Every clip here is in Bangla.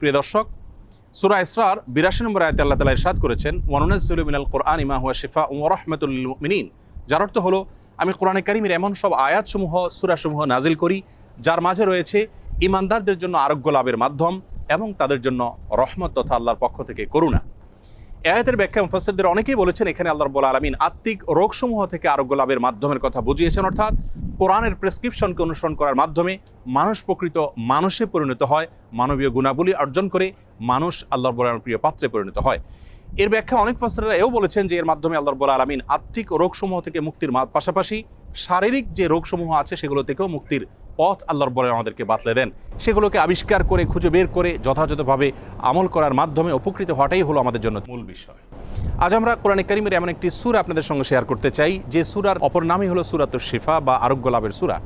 প্রিয় দর্শক, সূরা ইসরার ৮২ নম্বর আয়াতে আল্লাহ তাআলা ইরশাদ করেছেন, ওয়ানুনাজ্জিলু মিনাল কুরআনি মা হুয়া শিফাউন ওয়া রাহমাতুল লিল মুমিনিন। যার অর্থ হলো, আমি কোরআনে কারীমের এমন সব আয়াতসমূহ, সূরাসমূহ নাজিল করি যার মাঝে রয়েছে ঈমানদারদের জন্য আরোগ্য লাভের মাধ্যম এবং তাদের জন্য রহমত তথা আল্লাহর পক্ষ থেকে করুণা। এই আয়াতের ব্যাখ্যা মুফাসসিরদের অনেকেই বলেছেন, এখানে আল্লাহ রাব্বুল আলামিন আত্মিক রোগসমূহ থেকে আরোগ্য লাভের মাধ্যমের কথা বুঝিয়েছেন, অর্থাৎ কোরআনের প্রেসক্রিপশনকে অনুসরণ করার মাধ্যমে মানুষ প্রকৃত মানুষে পরিণত হয়, মানবীয় গুণাবলী অর্জন করে মানুষ আল্লাহ রাব্বুল আলামিনের প্রিয় পাত্রে পরিণত হয়। এর ব্যাখ্যা অনেক মুফাসসিররা এও বলেছেন যে এর মাধ্যমে আল্লাহ রাব্বুল আলামিন আত্মিক রোগসমূহ থেকে মুক্তির পাশাপাশি শারীরিক যে রোগসমূহ আছে সেগুলো থেকেও মুক্তির পথ আল্লাহ রাব্বুল আলামিন আমাদেরকে বাতলে দেন। সেগুলোকে আবিষ্কার করে খুঁজে বের করে যথাযথভাবে আমল করার মাধ্যমে উপকৃত হওয়াটাই হলো আমাদের জন্য মূল বিষয়। আজ আমরা কোরআনে কারীমের এমন একটি সূরা আপনাদের সঙ্গে শেয়ার করতে চাই যে সূরার অপর নামই হলো সূরাতুশ শিফা বা আরোগ্য লাভের সূরা।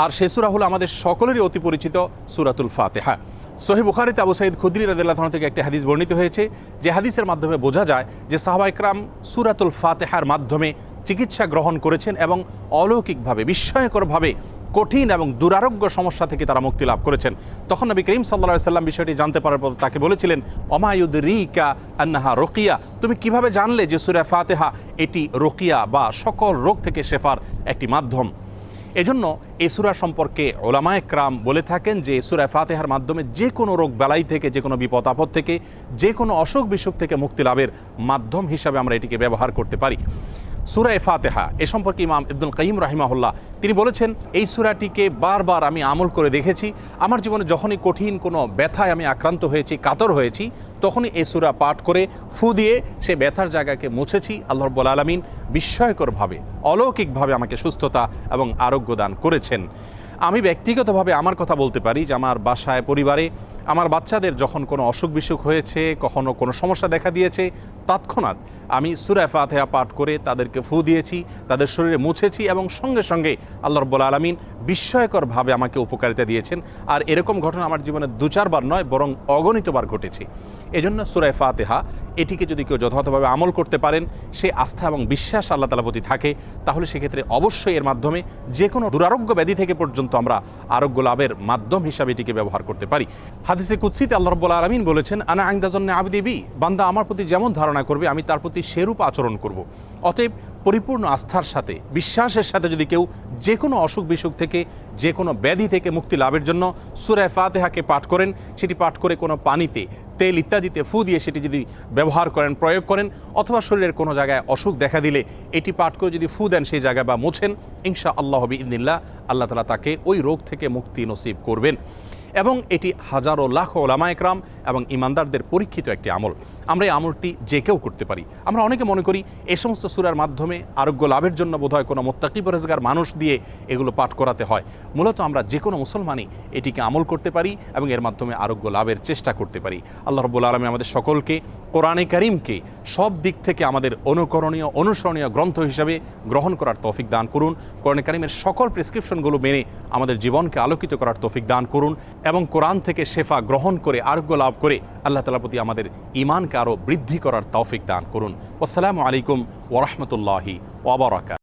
আর সেই সূরা হলো আমাদের সকলেরই অতি পরিচিত সূরাতুল ফাতিহা। সহিহ বুখারীতে আবু সাঈদ খুদরী রাদিয়াল্লাহু আনহু থেকে একটি হাদিস বর্ণিত হয়েছে, যে হাদিসের মাধ্যমে বোঝা যায় যে সাহাবায়ে কেরাম সূরাতুল ফাতিহার মাধ্যমে চিকিৎসা গ্রহণ করেছেন এবং অলৌকিকভাবে, বিস্ময়করভাবে কঠিন এবং দুরারোগ্য সমস্যা থেকে তারা মুক্তি লাভ করেছেন। তখন নবী করিম সাল্লাল্লাহু আলাইহি সাল্লাম বিষয়টি জানতে পারার পর তাকে বলেছিলেন, ওমা ইউদরিকা আন্নাহা রুকিয়া, তুমি কিভাবে জানলে যে সূরা ফাতিহা এটি রুকিয়া বা সকল রোগ থেকে শেফার একটি মাধ্যম। এজন্য এই সূরা সম্পর্কে উলামায়ে কেরাম বলে থাকেন যে সূরা ফাতিহার মাধ্যমে যে কোনো রোগ বালাই থেকে, যে কোনো বিপদ আপদ থেকে, যে কোনো অসুখ বিসুখ থেকে মুক্তি লাভের মাধ্যম হিসাবে আমরা এটিকে ব্যবহার করতে পারি। সূরা ফাতিহা এ সম্পর্কে ইমাম ইবনুল কাইয়িম রাহিমাহুল্লাহ তিনি বলেছেন, এই সূরাটিকে বারবার আমি আমল করে দেখেছি। আমার জীবনে যখনই কঠিন কোনো ব্যথায় আমি আক্রান্ত হয়েছি, কাতর হয়েছি, তখনই এই সূরা পাঠ করে ফু দিয়ে সে ব্যথার জায়গাকে মুছেছি। আল্লাহ রাব্বুল আলামিন বিস্ময়করভাবে, অলৌকিকভাবে আমাকে সুস্থতা এবং আরোগ্য দান করেছেন। আমি ব্যক্তিগতভাবে আমার কথা বলতে পারি যে আমার বাসায়, পরিবারে আমার বাচ্চাদের যখন কোনো অসুখ বিসুখ হয়েছে, কখনো কোনো সমস্যা দেখা দিয়েছে, তৎক্ষণাৎ আমি সূরা ফাতিহা পাঠ করে তাদেরকে ফু দিয়েছি, তাদের শরীরে মুছেছি এবং সঙ্গে সঙ্গে আল্লাহ রাব্বুল আলামিন বিস্ময়করভাবে আমাকে উপকারিতা দিয়েছেন। আর এরকম ঘটনা আমার জীবনে ২-৪ বার নয়, বরং অগণিতবার ঘটেছে। এজন্য সূরা ফাতিহা এটিকে যদি কেউ যথাযথভাবে আমল করতে পারেন, সে আস্থা এবং বিশ্বাস আল্লাহ তাআলার প্রতি থাকে, তাহলে সেক্ষেত্রে অবশ্যই এর মাধ্যমে যে কোনো দুরারোগ্য ব্যাধি থেকে পর্যন্ত আমরা আরোগ্য লাভের মাধ্যম হিসাবে এটিকে ব্যবহার করতে পারি। হাদিসে কুদসিতে আল্লাহ রাব্বুল আলামিন বলেছেন, আনা ইনদা যন্নি আবদি বি, বান্দা আমার প্রতি যেমন ধারণা করবে আমি তার প্রতি সেরূপ আচরণ করব। অতএব পরিপূর্ণ আস্থার সাথে, বিশ্বাসের সাথে যদি কেউ যে কোনো অসুখ বিসুখ থেকে, যে কোনো ব্যাধি থেকে মুক্তি লাভের জন্য সূরা ফাতিহাকে পাঠ করেন, সেটি পাঠ করে কোনো পানিতে, তেল ইত্যাদিতে ফু দিয়ে সেটি যদি ব্যবহার করেন, প্রয়োগ করেন, অথবা শরীরের কোনো জায়গায় অসুখ দেখা দিলে এটি পাঠ করে যদি ফু দেন সেই জায়গায় বা মোছেন, ইনশাআল্লাহ বিইذনিল্লাহ আল্লাহ তাআলা তাকে ওই রোগ থেকে মুক্তি নসিব করবেন। এবং এটি হাজারো লাখ উলামায়ে কেরাম এবং ঈমানদারদের পরীক্ষিত একটি আমল। আমরা এই আমলটি যে কেউ করতে পারি। আমরা অনেকে মনে করি এই সমস্ত সূরার মাধ্যমে আরোগ্য লাভের জন্য বোধহয় কোনো মুত্তাকি পরহেজগার মানুষ দিয়ে এগুলো পাঠ করাতে হয়। মূলত আমরা যে কোনো মুসলমানই এটিকে আমল করতে পারি এবং এর মাধ্যমে আরোগ্য লাভের চেষ্টা করতে পারি। আল্লাহ রাব্বুল আলামিন আমাদের সকলকে কোরআনে কারীমকে সব দিক থেকে আমাদের অনুকরণীয়, অনুসরণীয় গ্রন্থ হিসাবে গ্রহণ করার তৌফিক দান করুন। কোরআনে কারীমের সকল প্রেসক্রিপশনগুলো মেনে আমাদের জীবনকে আলোকিত করার তৌফিক দান করুন এবং কোরআন থেকে শেফা গ্রহণ করে আরোগ্য লাভ করে আল্লাহ তাআলার প্রতি আমাদের ঈমানকে আরও বৃদ্ধি করার তৌফিক দান করুন। আসসালামু আলাইকুম ওয়া রাহমাতুল্লাহি ওয়া বারাকাতুহু।